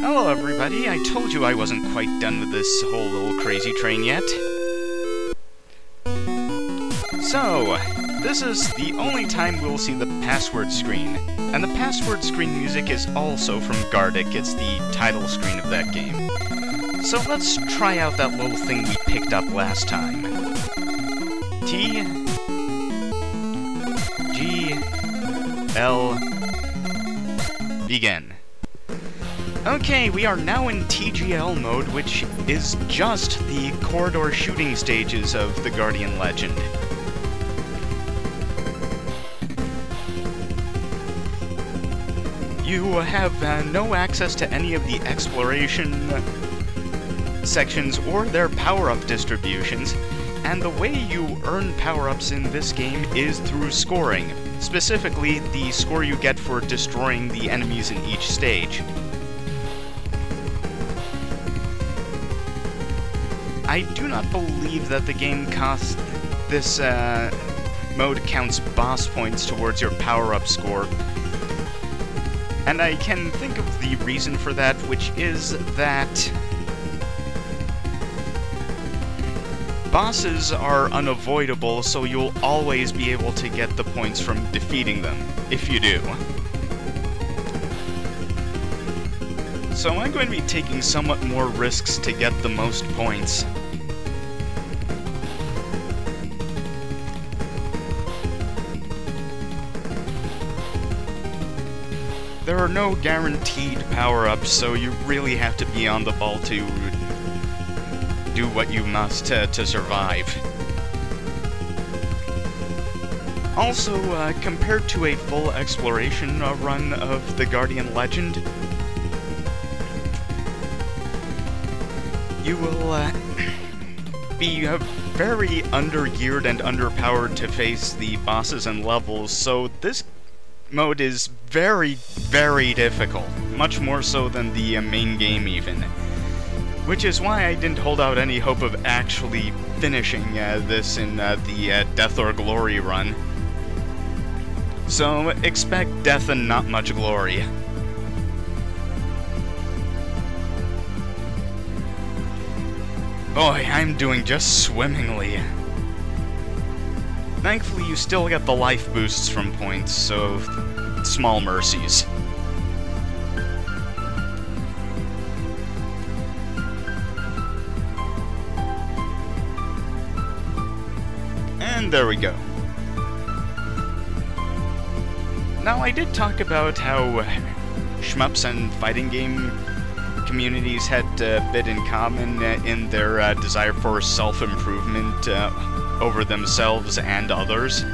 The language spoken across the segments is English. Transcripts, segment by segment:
Hello everybody, I told you I wasn't quite done with this whole little crazy train yet. So, this is the only time we'll see the password screen. And the password screen music is also from Gardic, it's the title screen of that game. So let's try out that little thing we picked up last time. T G L begin. Okay, we are now in TGL mode, which is just the corridor shooting stages of the Guardian Legend. You have no access to any of the exploration sections or their power-up distributions, and the way you earn power-ups in this game is through scoring, specifically the score you get for destroying the enemies in each stage. I do not believe that the game this mode counts boss points towards your power-up score. And I can think of the reason for that, which is that bosses are unavoidable, so you'll always be able to get the points from defeating them, if you do. So I'm going to be taking somewhat more risks to get the most points. There are no guaranteed power-ups, so you really have to be on the ball to do what you must to survive. Also, compared to a full exploration run of the Guardian Legend, you will be very under-geared and underpowered to face the bosses and levels, so this mode is very, very difficult. Much more so than the main game, even. Which is why I didn't hold out any hope of actually finishing this in the Death or Glory run. So, expect death and not much glory. Boy, I'm doing just swimmingly. Thankfully, you still get the life boosts from points, so small mercies. And there we go. Now, I did talk about how shmups and fighting game communities had a bit in common in their desire for self-improvement over themselves and others.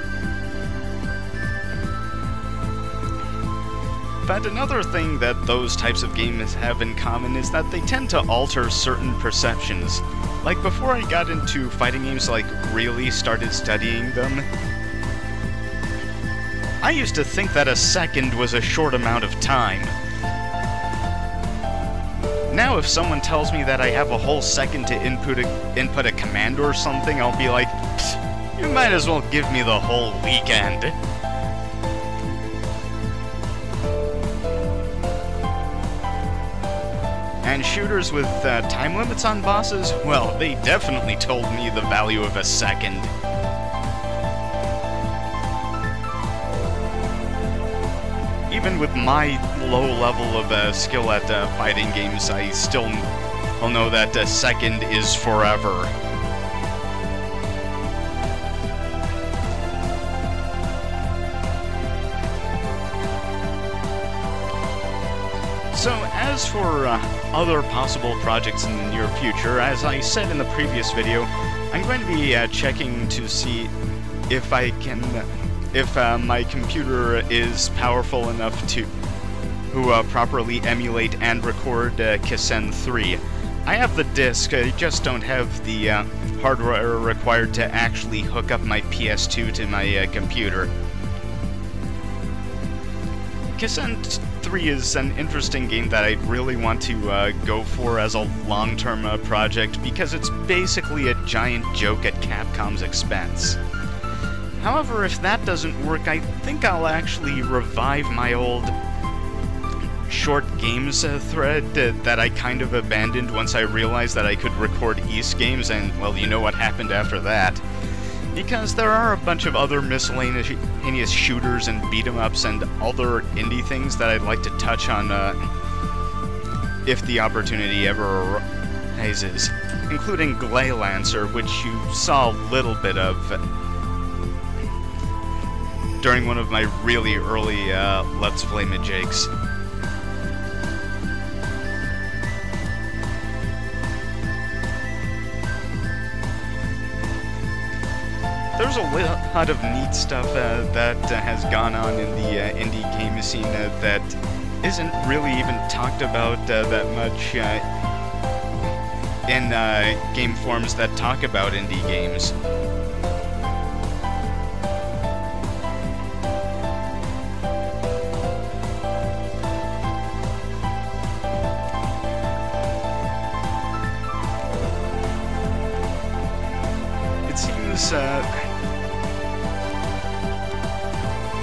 But another thing that those types of games have in common is that they tend to alter certain perceptions. Like, before I got into fighting games, really started studying them, I used to think that a second was a short amount of time. Now if someone tells me that I have a whole second to input a command or something, I'll be like, you might as well give me the whole weekend. And shooters with time limits on bosses, well, they definitely told me the value of a second. Even with my low level of skill at fighting games, I still will know that a second is forever. So, as for other possible projects in the near future, as I said in the previous video, I'm going to be checking to see if I can... if my computer is powerful enough to properly emulate and record Kissen 3. I have the disc, I just don't have the hardware required to actually hook up my PS2 to my computer. Kissen 3 is an interesting game that I'd really want to go for as a long-term project, because it's basically a giant joke at Capcom's expense. However, if that doesn't work, I think I'll actually revive my old short games thread that I kind of abandoned once I realized that I could record East games, and, well, you know what happened after that. Because there are a bunch of other miscellaneous shooters and beat-em-ups and other indie things that I'd like to touch on if the opportunity ever arises, including Glaylancer, which you saw a little bit of during one of my really early Let's Play majigs. There's a lot of neat stuff that has gone on in the indie game scene that isn't really even talked about that much in game forums that talk about indie games.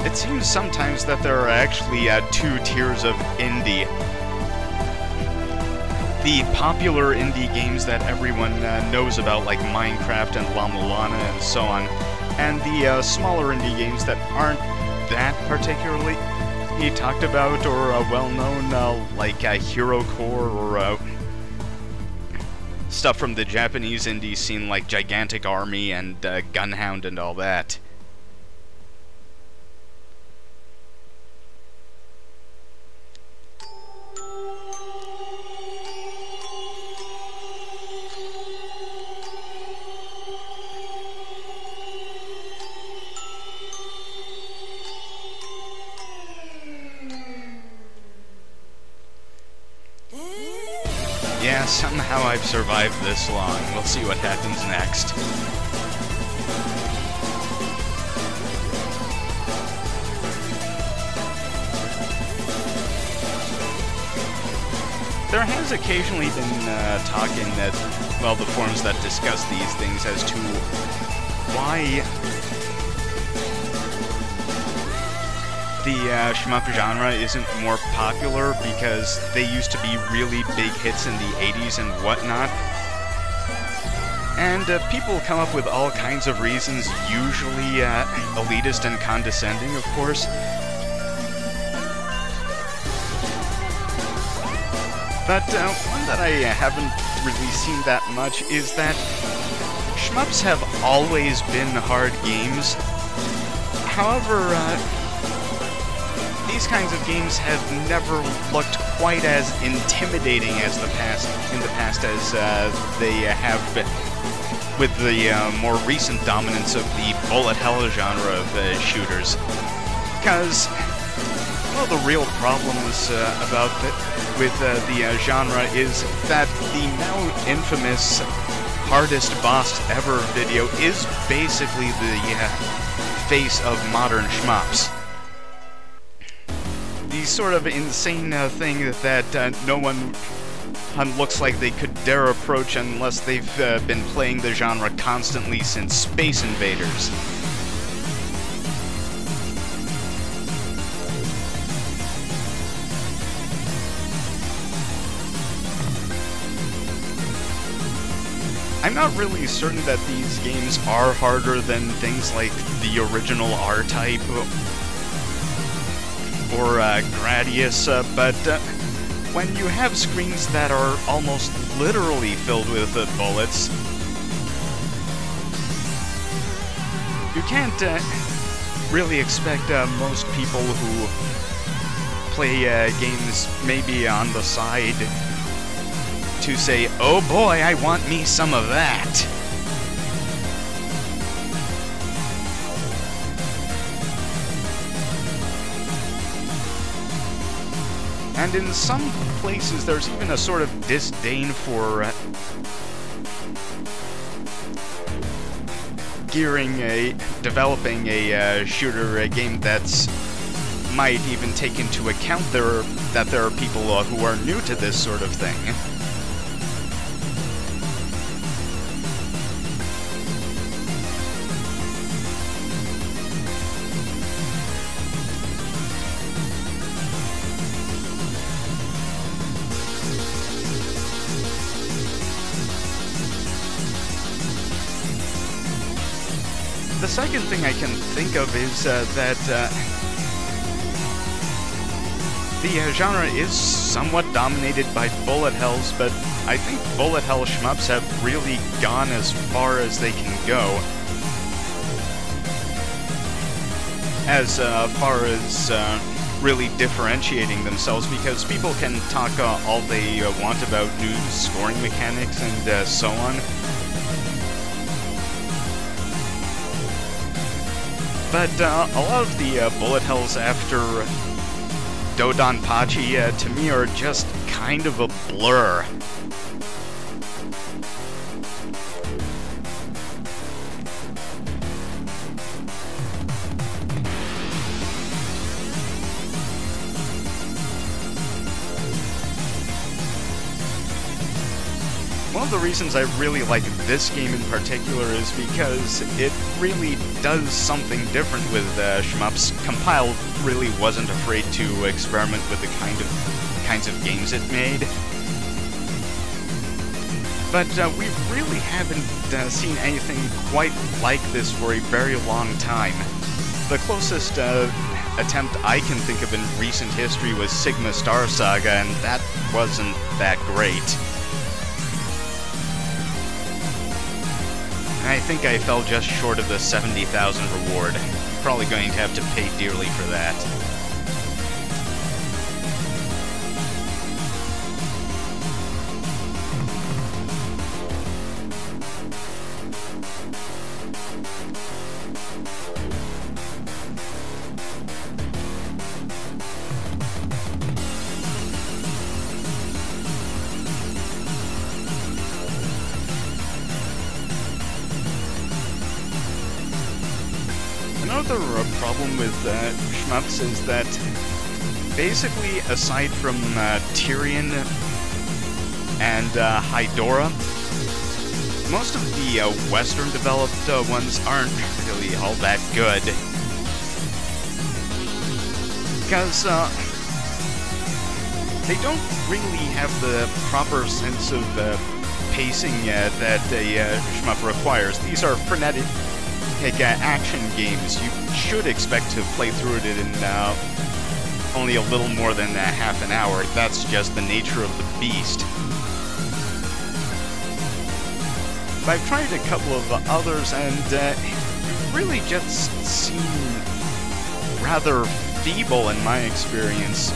It seems sometimes that there are actually two tiers of indie. The popular indie games that everyone knows about, like Minecraft and La Mulana and so on, and the smaller indie games that aren't that particularly talked about or well-known, like Hero Core or stuff from the Japanese indie scene like Gigantic Army and Gunhound and all that. Yeah, somehow I've survived this long. We'll see what happens next. There has occasionally been talk in that, well, the forums that discuss these things as to why the shmup genre isn't more popular, because they used to be really big hits in the 80s and whatnot. And people come up with all kinds of reasons, usually elitist and condescending, of course. But one that I haven't really seen that much is that shmups have always been hard games. However, these kinds of games have never looked quite as intimidating as in the past as they have been with the more recent dominance of the bullet hell genre of shooters. Because, well, the real problem is with the genre is that the now infamous hardest boss ever video is basically the face of modern shmups. The sort of insane thing that no one looks like they could dare approach unless they've been playing the genre constantly since Space Invaders. I'm not really certain that these games are harder than things like the original R-Type or Gradius, but when you have screens that are almost literally filled with bullets, you can't really expect most people who play games maybe on the side to say, "Oh boy, I want me some of that." And in some places, there's even a sort of disdain for developing a shooter game that's might even take into account that there are people who are new to this sort of thing. the second thing I can think of is that the genre is somewhat dominated by bullet hells, but I think bullet hell shmups have really gone as far as they can go. As far as really differentiating themselves, because people can talk all they want about new scoring mechanics and so on. But a lot of the bullet hells after Dodonpachi to me are just kind of a blur. One of the reasons I really like this game in particular is because it really does something different with shmups. Compile really wasn't afraid to experiment with the kinds of games it made. But we really haven't seen anything quite like this for a very long time. The closest attempt I can think of in recent history was Sigma Star Saga, and that wasn't that great. I think I fell just short of the 70,000 reward. Probably going to have to pay dearly for that. Another problem with shmups is that basically, aside from Tyrion and Hydora, most of the Western developed ones aren't really all that good. Because they don't really have the proper sense of pacing that a shmup requires. These are frenetic action games. You should expect to play through it in only a little more than half an hour. That's just the nature of the beast. But I've tried a couple of others, and really just seem rather feeble in my experience.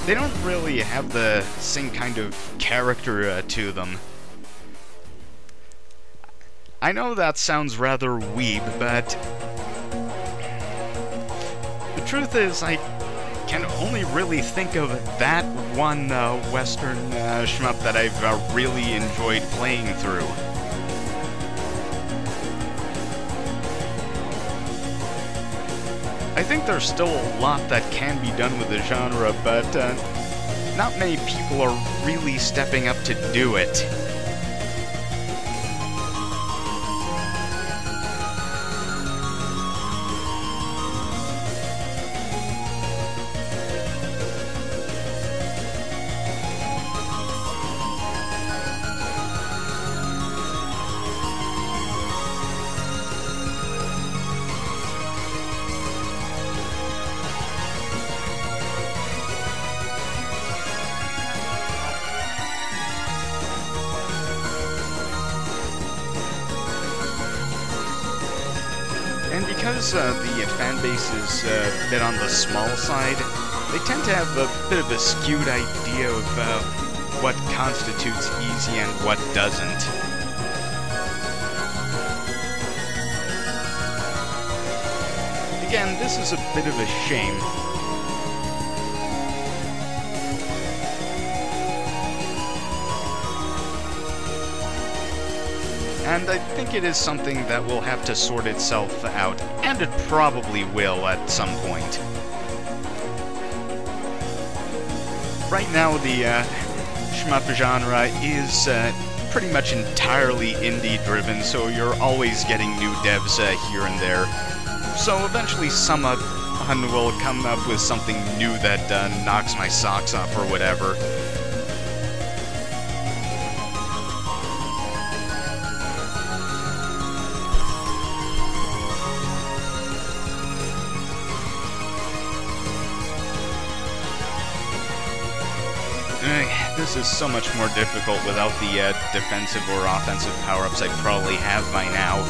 They don't really have the same kind of character to them. I know that sounds rather weeb, but the truth is I can only really think of that one Western shmup that I've really enjoyed playing through. I think there's still a lot that can be done with the genre, but not many people are really stepping up to do it. And because the fan base is a bit on the small side, they tend to have a bit of a skewed idea of what constitutes easy and what doesn't. Again, this is a bit of a shame. And I think it is something that will have to sort itself out, and it probably will at some point. Right now, the shmup genre is pretty much entirely indie-driven, so you're always getting new devs here and there. So eventually someone will come up with something new that knocks my socks off or whatever. This is so much more difficult without the defensive or offensive power-ups I probably have by now.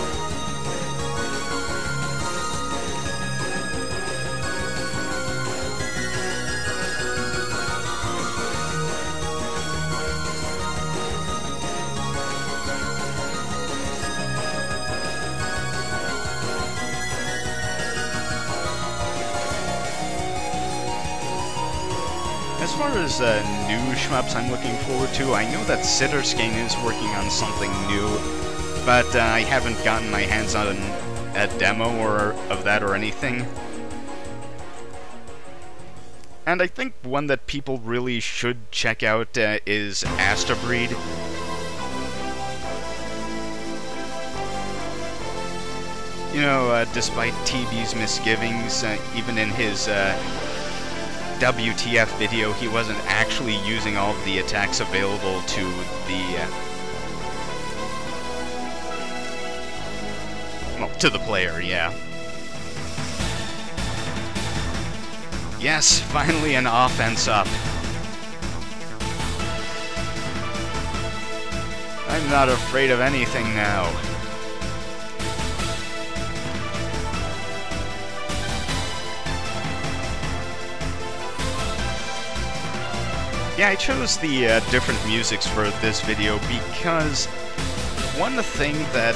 As far as new shmups I'm looking forward to, I know that Sitterskane is working on something new, but I haven't gotten my hands on a demo of that or anything. And I think one that people really should check out is Astabreed. You know, despite TB's misgivings, even in his WTF video, he wasn't actually using all of the attacks available to the player, yeah. Yes, finally an offense up. I'm not afraid of anything now. Yeah, I chose the different musics for this video because one thing that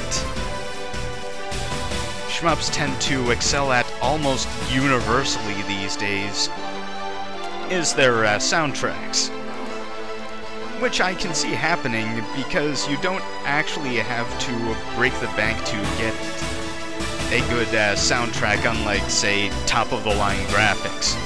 shmups tend to excel at almost universally these days is their soundtracks. Which I can see happening because you don't actually have to break the bank to get a good soundtrack, unlike, say, top-of-the-line graphics.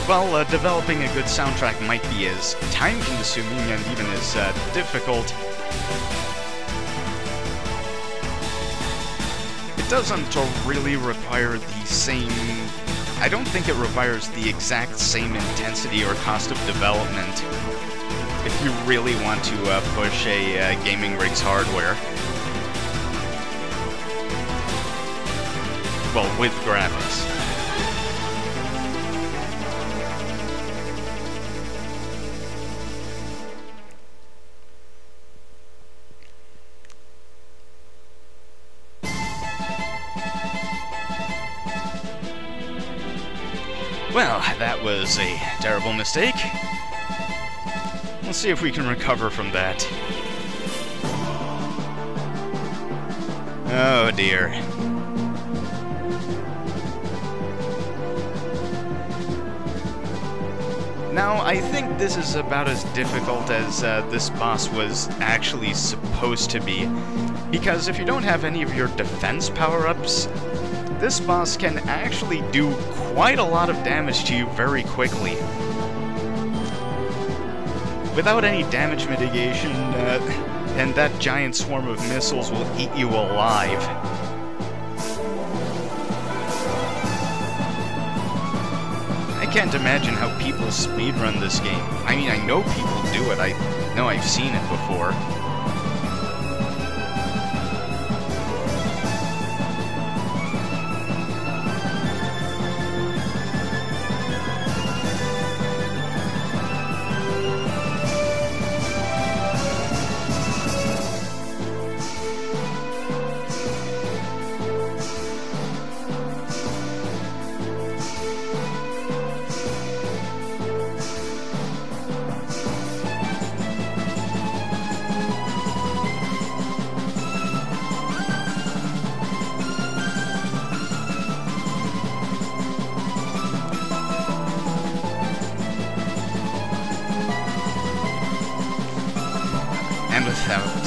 Well, developing a good soundtrack might be as time-consuming and even as difficult. It doesn't really require the same... I don't think it requires the exact same intensity or cost of development if you really want to push a gaming rig's hardware. Well, with graphics. Well, that was a terrible mistake. Let's see if we can recover from that. Oh dear. Now, I think this is about as difficult as this boss was actually supposed to be, because if you don't have any of your defense power-ups, this boss can actually do quite a lot of damage to you very quickly. Without any damage mitigation, and that giant swarm of missiles will eat you alive. I can't imagine how people speedrun this game. I mean, I know people do it. I know I've seen it before.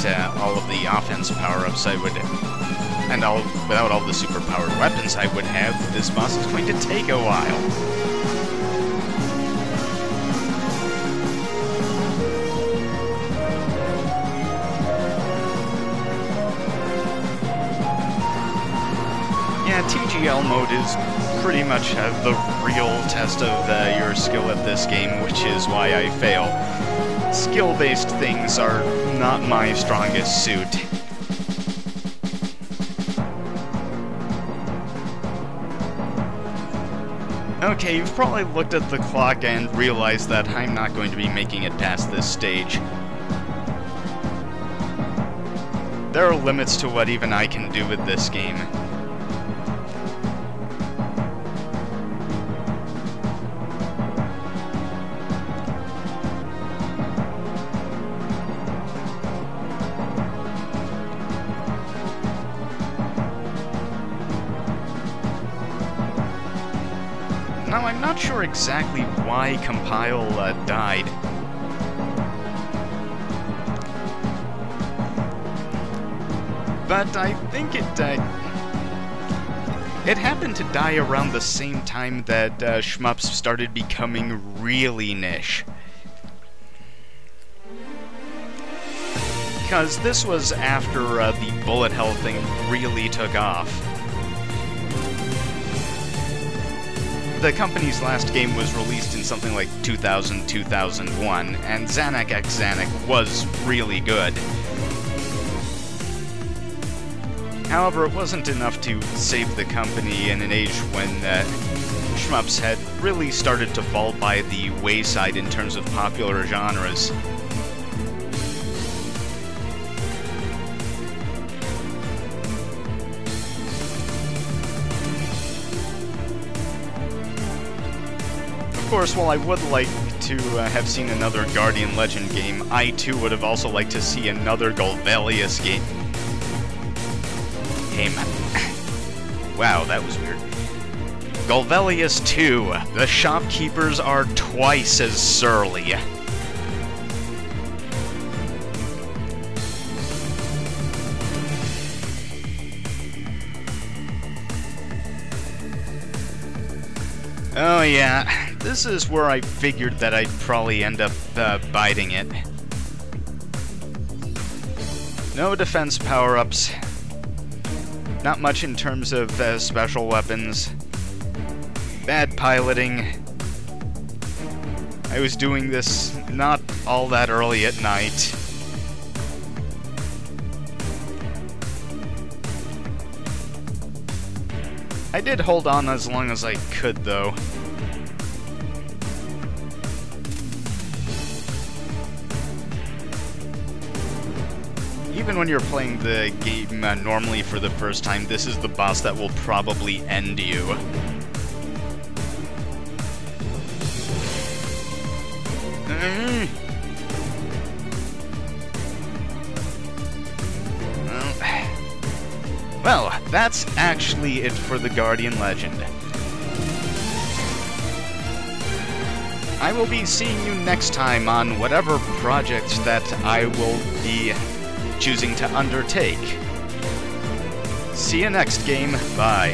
Without all of the offense power-ups I would... without all the super-powered weapons I would have, this boss is going to take a while. Yeah, TGL mode is pretty much the real test of your skill at this game, which is why I fail. Skill-based things are not my strongest suit. Okay, you've probably looked at the clock and realized that I'm not going to be making it past this stage. There are limits to what even I can do with this game. Now, I'm not sure exactly why Compile died. But I think it happened to die around the same time that shmups started becoming really niche. Because this was after the bullet hell thing really took off. The company's last game was released in something like 2000, 2001, and Xanac x Xanac was really good. However, it wasn't enough to save the company in an age when shmups had really started to fall by the wayside in terms of popular genres. Of course, while I would like to have seen another Guardian Legend game, I too would have also liked to see another Golvelius game. Wow, that was weird. Golvelius 2. The shopkeepers are twice as surly. Oh yeah, this is where I figured that I'd probably end up biting it. No defense power-ups. Not much in terms of special weapons. Bad piloting. I was doing this not all that early at night. I did hold on as long as I could, though. Even when you're playing the game normally for the first time, this is the boss that will probably end you. Well, that's actually it for the Guardian Legend. I will be seeing you next time on whatever project that I will be choosing to undertake. See you next game. Bye.